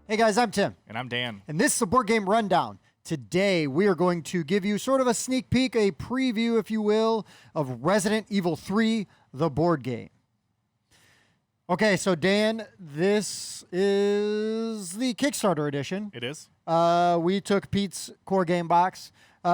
Hey guys, I'm Tim. And I'm Dan. And this is a Board Game Rundown. Today we are going to give you sort of a sneak peek, a preview, if you will, of Resident Evil 3, the board game. Okay, so Dan, this is the Kickstarter edition. It is. We took Pete's core game box.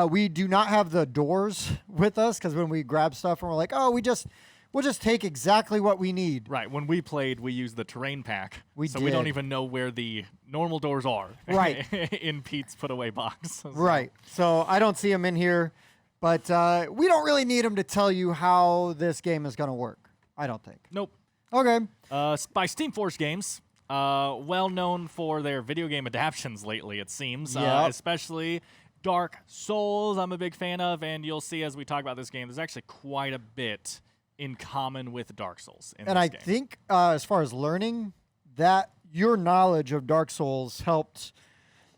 We do not have the doors with us because when we grab stuff and we're like, oh, we'll just take exactly what we need. Right. When we played, we used the terrain pack. We we don't did. even know where the normal doors are. Right. In Pete's put away box. So. Right. So I don't see them in here, but we don't really need them to tell you how this game is going to work. I don't think. Nope. Okay. By Steam Force Games. Well known for their video game adaptions lately, it seems. Yep. Especially Dark Souls, I'm a big fan of, and you'll see as we talk about this game, there's actually quite a bit in common with Dark Souls in And this I game. think as far as learning, that your knowledge of Dark Souls helped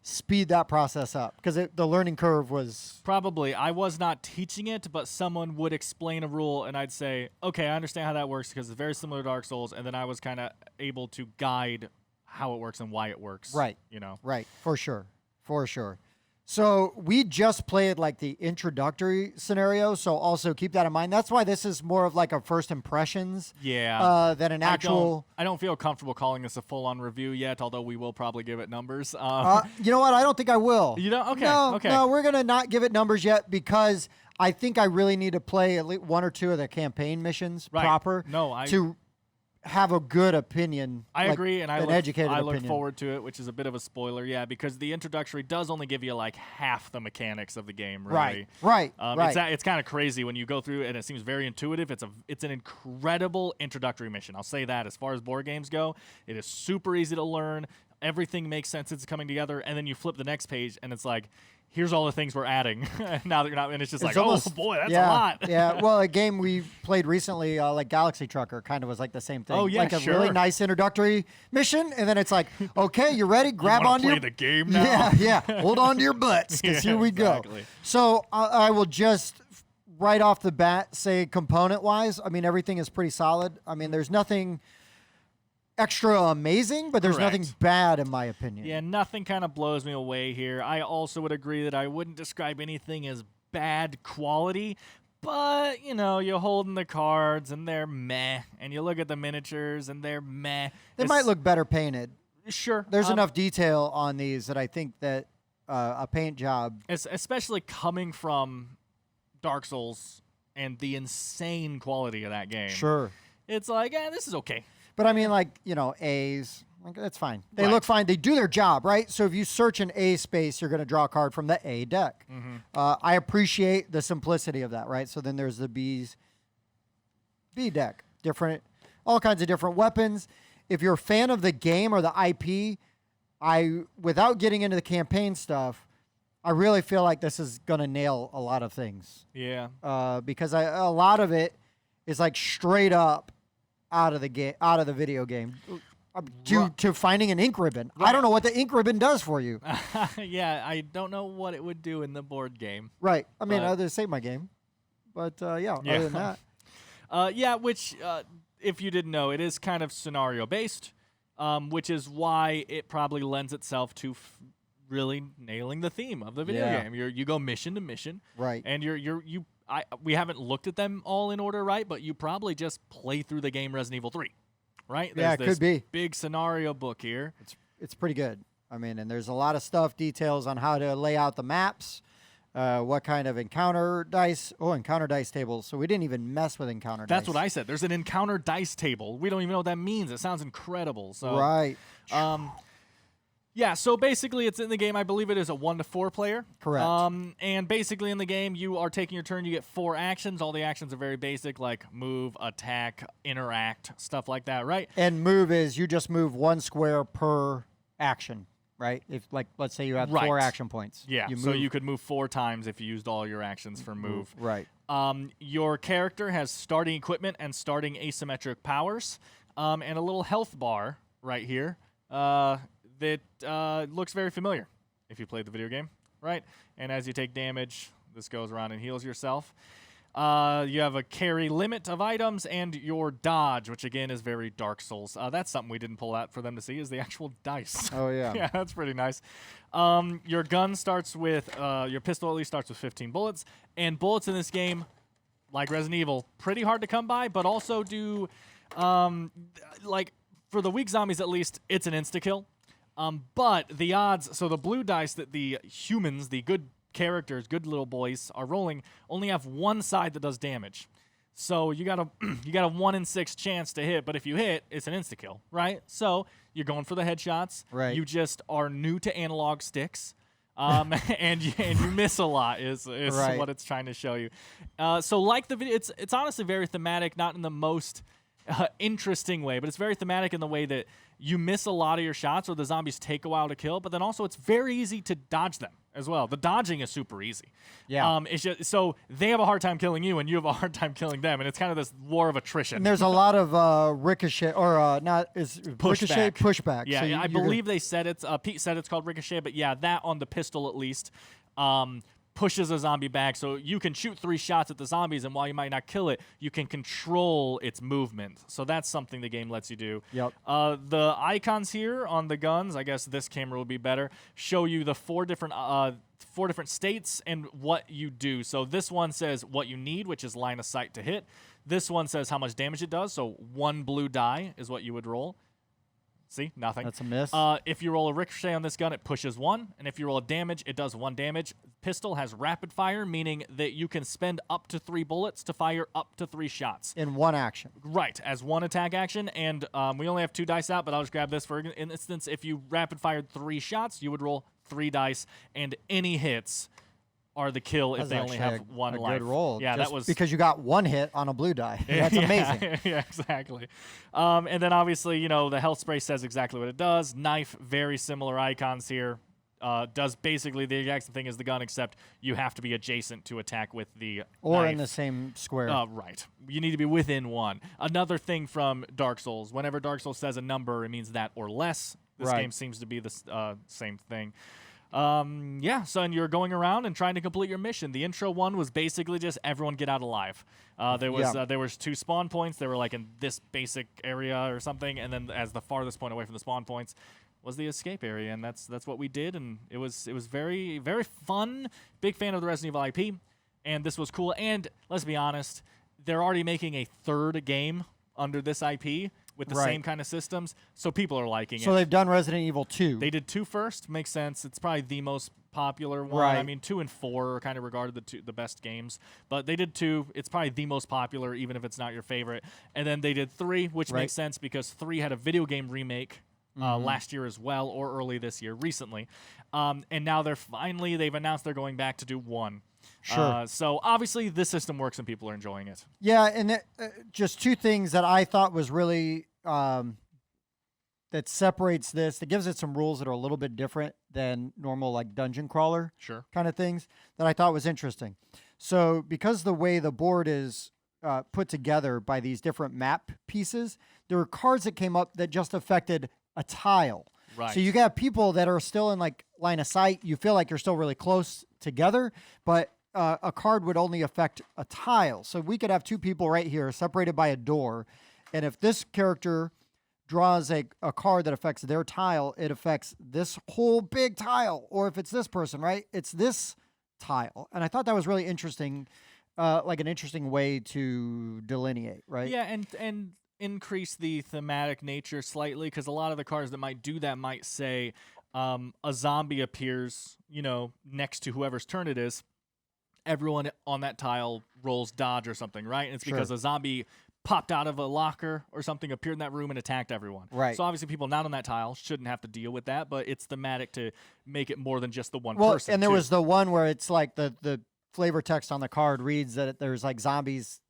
speed that process up because the learning curve was... Probably. I was not teaching it, but someone would explain a rule, and I'd say, okay, I understand how that works because it's very similar to Dark Souls, and then I was kind of able to guide how it works and why it works. Right. You know? Right. For sure. For sure. So we just played like the introductory scenario, so also keep that in mind. That's why this is more of like a first impressions than an actual... I don't feel comfortable calling this a full-on review yet, although we will probably give it numbers. You know what? I don't think I will. You don't? Okay. Okay. No, we're going to not give it numbers yet because I think I really need to play at least one or two of the campaign missions proper to have a good opinion. I agree, and I look opinion. forward to it, which is a bit of a spoiler, because the introductory does only give you like half the mechanics of the game, really. Right. It's kind of crazy when you go through it, and it seems very intuitive. It's an incredible introductory mission. I'll say that. As far as board games go, it is super easy to learn. Everything makes sense. It's coming together, and then you flip the next page, and it's like, here's all the things we're adding. Now that you're not, and it's just almost, oh boy, that's a lot. Yeah. Well, a game we played recently, like Galaxy Trucker, kind of was like the same thing. Oh yeah, like a really nice introductory mission, and then it's like, okay, you ready? Grab onto play the game now. Yeah. Hold on to your butts, because here we go. So I will just right off the bat say, component-wise, I mean everything is pretty solid. I mean there's nothing extra amazing, but there's nothing bad in my opinion. Yeah, nothing kind of blows me away here. I also would agree that I wouldn't describe anything as bad quality, but, you're holding the cards and they're meh, and you look at the miniatures and they're meh. They might look better painted. Sure. There's enough detail on these that I think that a paint job... Especially coming from Dark Souls and the insane quality of that game. Sure. It's like, this is okay. But I mean, like, A's, like, that's fine. They look fine. They do their job, right? So if you search an A space, you're going to draw a card from the A deck. Mm-hmm. I appreciate the simplicity of that, right? So then there's the B deck. All kinds of different weapons. If you're a fan of the game or the IP, without getting into the campaign stuff, I really feel like this is going to nail a lot of things. Yeah. Because a lot of it is like straight up out of the video game to finding an ink ribbon. I don't know what the ink ribbon does for you. Yeah, I don't know what it would do in the board game. Right. I mean, other than save my game. But other than that. Which, if you didn't know, it is kind of scenario-based, which is why it probably lends itself to really nailing the theme of the video game. You go mission to mission. Right. And we haven't looked at them all in order, right? But you probably just play through the game Resident Evil 3, right? It could be. Big scenario book here. It's pretty good. I mean, and there's a lot of stuff, details on how to lay out the maps, what kind of encounter dice tables. So we didn't even mess with encounter dice. That's what I said. There's an encounter dice table. We don't even know what that means. It sounds incredible. So right. Yeah, so basically it's in the game. I believe it is a 1 to 4 player. Correct. And basically in the game, you are taking your turn. You get 4 actions. All the actions are very basic, like move, attack, interact, stuff like that, right? And move is you just move 1 square per action, right? If, like, let's say you have 4 action points. Yeah, so you could move 4 times if you used all your actions for move. Right. Your character has starting equipment and starting asymmetric powers, and a little health bar right here. That looks very familiar if you played the video game, right? And as you take damage, this goes around and heals yourself. You have a carry limit of items and your dodge, which again is very Dark Souls. That's something we didn't pull out for them to see is the actual dice. Oh, yeah. Yeah, that's pretty nice. Your gun starts with, your pistol at least starts with 15 bullets. And bullets in this game, like Resident Evil, pretty hard to come by, but also do, like, for the weak zombies at least, it's an insta-kill. But the odds, so the blue dice that the humans, the good characters, good little boys, are rolling only have one side that does damage. So you got a 1 in 6 chance to hit, but if you hit, it's an insta-kill, right? So you're going for the headshots. Right. You just are new to analog sticks. and you miss a lot is Right. what it's trying to show you. So like the video, it's honestly very thematic, not in the most interesting way, but it's very thematic in the way that you miss a lot of your shots or the zombies take a while to kill, but then also it's very easy to dodge them as well. The dodging is super easy. Yeah. It's just, so they have a hard time killing you and you have a hard time killing them, and it's kind of this war of attrition. And there's a lot of ricochet, or not is ricochet pushback. Yeah, So I you're believe they said it's Pete said it's called ricochet, but yeah, that on the pistol at least pushes a zombie back, so you can shoot 3 shots at the zombies, and while you might not kill it, you can control its movement. So that's something the game lets you do. Yep. The icons here on the guns, I guess this camera will be better, show you the 4 different states and what you do. So this one says what you need, which is line of sight to hit. This one says how much damage it does, so 1 blue die is what you would roll. See, nothing. That's a miss. If you roll a ricochet on this gun, it pushes 1. And if you roll a damage, it does 1 damage. Pistol has rapid fire, meaning that you can spend up to 3 bullets to fire up to 3 shots. In one action. Right, as 1 attack action. And we only have 2 dice out, but I'll just grab this for instance. If you rapid fired 3 shots, you would roll 3 dice, and any hits are the kill if That's they only have actually 1 a life. good roll. Yeah, Just that was because you got 1 hit on a blue die. That's amazing. Yeah, exactly. And then obviously, you know, the health spray says exactly what it does. Knife, very similar icons here. Does basically the exact same thing as the gun, except you have to be adjacent to attack with the Or knife. in the same square. Right. You need to be within 1. Another thing from Dark Souls, whenever Dark Souls says a number, it means that or less. This Right. game seems to be the same thing. Yeah, so and you're going around and trying to complete your mission. The intro one was basically just everyone get out alive. There was 2 spawn points. They were like in this basic area or something, and then as the farthest point away from the spawn points was the escape area, and that's what we did, and it was very, very fun. Big fan of the Resident Evil IP, and this was cool. And let's be honest, they're already making a 3rd game under this IP with the Right. same kind of systems, so people are liking it. So they've done Resident Evil 2. They did 2 first. Makes sense. It's probably the most popular one. Right. I mean, 2 and 4 are kind of regarded the best games, but they did 2. It's probably the most popular, even if it's not your favorite. And then they did 3, which Right. makes sense because 3 had a video game remake last year as well, or early this year, recently. And now they've announced they're going back to do 1. Sure. So obviously this system works and people are enjoying it. Yeah, and just 2 things that I thought was really that separates this, that gives it some rules that are a little bit different than normal like dungeon crawler Sure. kind of things that I thought was interesting. So because the way the board is put together by these different map pieces, there were cards that came up that just affected a tile. Right. So you got people that are still in like line of sight. You feel like you're still really close together, but a card would only affect a tile. So we could have 2 people right here separated by a door. And if this character draws a card that affects their tile, it affects this whole big tile. Or if it's this person, right, it's this tile. And I thought that was really interesting, like an interesting way to delineate, right? Yeah, and increase the thematic nature slightly, because a lot of the cards that might do that might say a zombie appears, next to whoever's turn it is. Everyone on that tile rolls dodge or something, right? And it's because a zombie popped out of a locker or something, appeared in that room, and attacked everyone. Right. So obviously people not on that tile shouldn't have to deal with that, but it's thematic to make it more than just the one Well, person. and there too. was the one where it's like the flavor text on the card reads that there's like zombies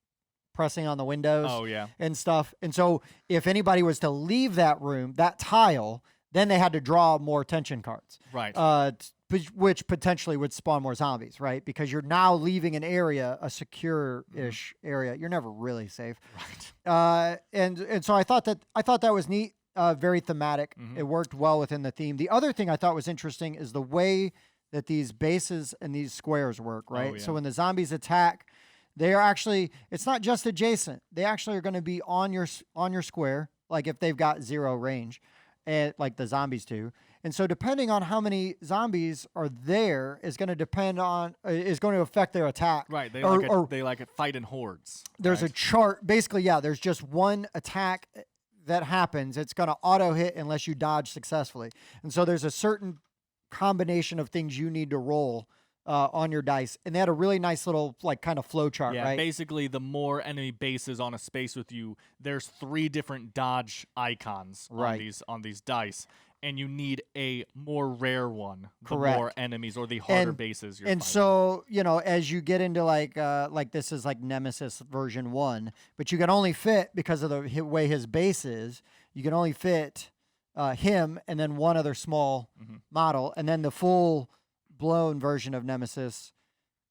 pressing on the windows Oh, yeah. and stuff. And so if anybody was to leave that room, that tile, then they had to draw more attention cards. Right. Which potentially would spawn more zombies, right? Because you're now leaving an area, a secure-ish area. You're never really safe. Right. And so I thought that was neat, very thematic. Mhm. It worked well within the theme. The other thing I thought was interesting is the way that these bases and these squares work, right? yeah. So when the zombies attack, They are actually, it's not just adjacent. They actually are going to be on your square, like if they've got 0 range, and like the zombies do. And so depending on how many zombies are there is going to depend on is going to affect their attack. Right. They like it fight in hordes. There's a chart. Basically, yeah, there's just one attack that happens. It's going to auto hit unless you dodge successfully. And so there's a certain combination of things you need to roll on your dice. And they had a really nice little like kind of flow chart, yeah, right? Basically, the more enemy bases on a space with you, there's 3 different dodge icons on these dice. And you need a more rare one, the more enemies or the harder bases you're fighting. So, as you get into like this is like Nemesis version 1, but you can only fit, because of the way his base is, you can only fit him and then one other small model. And then the full-blown version of Nemesis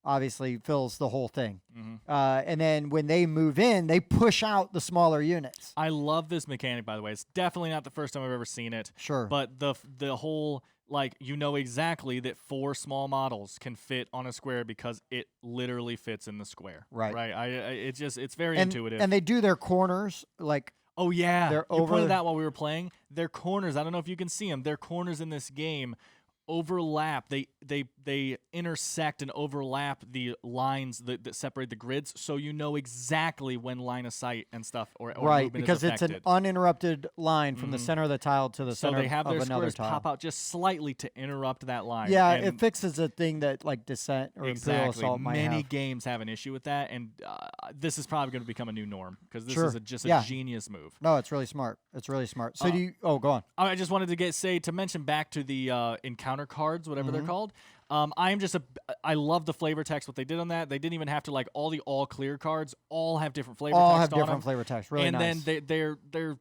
obviously fills the whole thing. And then when they move in, they push out the smaller units. I love this mechanic, by the way. It's definitely not the first time I've ever seen it. Sure. But the whole, like, exactly that 4 small models can fit on a square because it literally fits in the square. Right. It's very intuitive. And they do their corners, like... Oh, yeah. They're you pointed out while we were playing. Their corners, I don't know if you can see them, their corners in this game overlap. They intersect and overlap the lines that separate the grids, so you know exactly when line of sight and stuff or right, movement because is it's affected. an uninterrupted line from the center of the tile to the center So they have their of another squares tile. pop out just slightly to interrupt that line. Yeah, and it fixes a thing that like Descent or Imperial Assault might have. Many games have an issue with that, and this is probably going to become a new norm because this is just a genius move. No, it's really smart. It's really smart. So go on. I just wanted to mention back to the encounter cards, whatever they're called. I love the flavor text, what they did on that. They didn't even have to, like, all the all clear cards all have different flavor text all on have them. different flavor text. Really and nice. then they're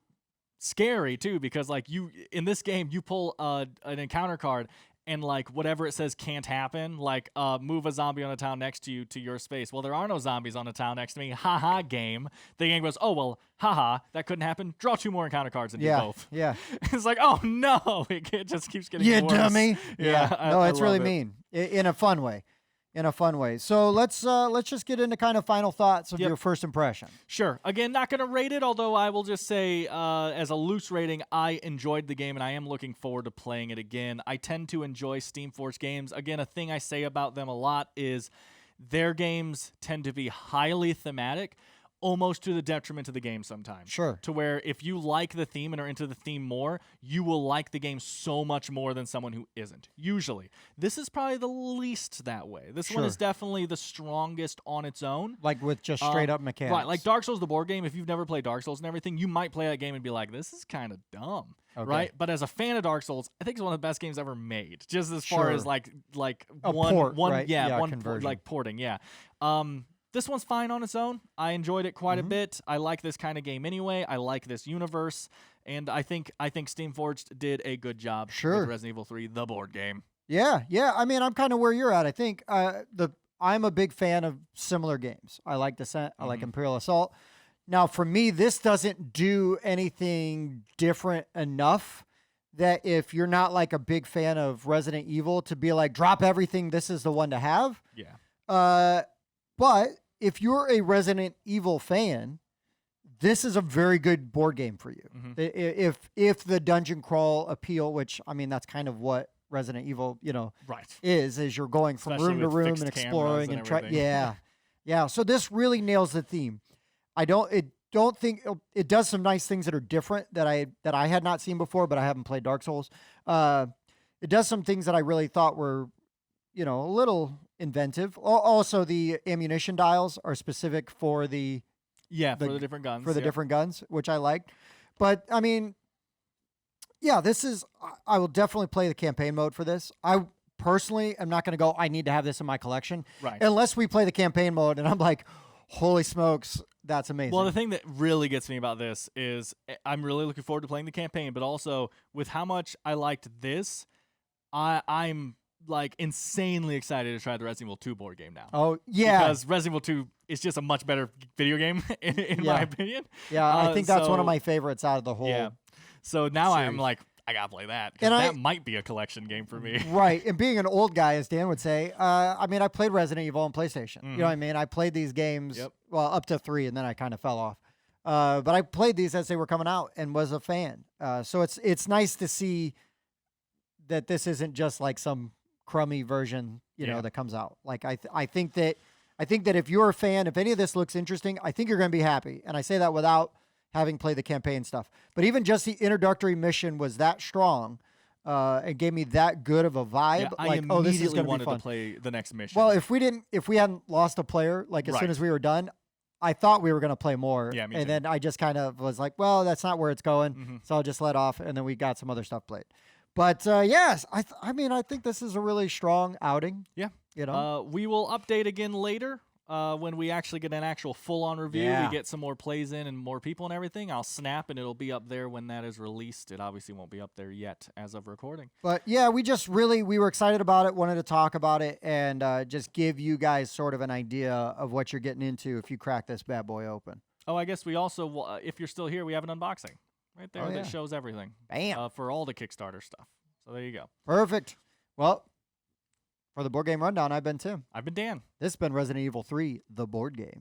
scary too, because like in this game you pull an encounter card and like whatever it says can't happen, like move a zombie on a tile next to you to your space. Well, there are no zombies on a tile next to me. Haha, game. The game goes, oh well, haha, that couldn't happen. Draw 2 more encounter cards and do both. Yeah. It's like, oh no, it just keeps getting you worse. dummy. Yeah. No, it's really mean in a fun way. So let's just get into kind of final thoughts of your first impression. Sure. Again, not going to rate it, although I will just say as a loose rating, I enjoyed the game and I am looking forward to playing it again. I tend to enjoy Steamforce games. Again, a thing I say about them a lot is their games tend to be highly thematic, almost to the detriment of the game sometimes. Sure. To where if you like the theme and are into the theme more, you will like the game so much more than someone who isn't. Usually. This is probably the least that way. This one is definitely the strongest on its own. Like with just straight up mechanics. Right, like Dark Souls, the board game, if you've never played Dark Souls and everything, you might play that game and be like, this is kind of dumb. Okay. Right? But as a fan of Dark Souls, I think it's one of the best games ever made. Just as far as like port, right? one conversion. like porting, yeah. This one's fine on its own. I enjoyed it quite a bit. I like this kind of game anyway. I like this universe, and I think Steamforged did a good job with Resident Evil 3, the board game. Yeah. I mean, I'm kind of where you're at. I think I'm a big fan of similar games. I like Descent. I like Imperial Assault. Now, for me, this doesn't do anything different enough that if you're not like a big fan of Resident Evil to be like, drop everything, this is the one to have. Yeah. But if you're a Resident Evil fan, this is a very good board game for you. If the dungeon crawl appeal, which I mean that's kind of what Resident Evil, is you're going from room to room and exploring and try. Yeah. So this really nails the theme. I don't think it does some nice things that are different that I had not seen before, but I haven't played Dark Souls. It does some things that I really thought were, a little inventive. Also, the ammunition dials are specific for the different guns. For the different guns, which I liked. But I mean, I will definitely play the campaign mode for this. I personally am not going to go, I need to have this in my collection. Right. Unless we play the campaign mode and I'm like, holy smokes, that's amazing. Well, the thing that really gets me about this is I'm really looking forward to playing the campaign, but also with how much I liked this, I'm like insanely excited to try the Resident Evil 2 board game now. Oh, yeah. Because Resident Evil 2 is just a much better video game in my opinion. Yeah, I think that's one of my favorites out of the whole So now series. I'm like, I gotta play that. 'Cause And that might be a collection game for me. Right. And being an old guy, as Dan would say, I mean, I played Resident Evil on PlayStation. You know what I mean? I played these games, well, up to 3, and then I kind of fell off. But I played these as they were coming out and was a fan. So it's nice to see that this isn't just like some crummy version, you know, that comes out. Like I think that if you're a fan, if any of this looks interesting, I think you're going to be happy. And I say that without having played the campaign stuff. But even just the introductory mission was that strong. It gave me that good of a vibe. Yeah, I like, immediately oh, this is going to be wanted fun. to play the next mission. Well, if we hadn't lost a player, like as soon as we were done, I thought we were going to play more. Yeah, me and too. then I just kind of was like, well, that's not where it's going. So I'll just let off. And then we got some other stuff played. But yes, I mean, I think this is a really strong outing. Yeah. You know, we will update again later. When we actually get an actual full-on review, we get some more plays in and more people and everything, I'll snap and it'll be up there when that is released. It obviously won't be up there yet as of recording. But yeah, we were excited about it, wanted to talk about it, and just give you guys sort of an idea of what you're getting into if you crack this bad boy open. Oh, I guess we also, if you're still here, we have an unboxing right there that shows everything. Bam. For all the Kickstarter stuff. So there you go. Perfect. Well, for the Board Game Rundown, I've been Tim. I've been Dan. This has been Resident Evil 3, the board game.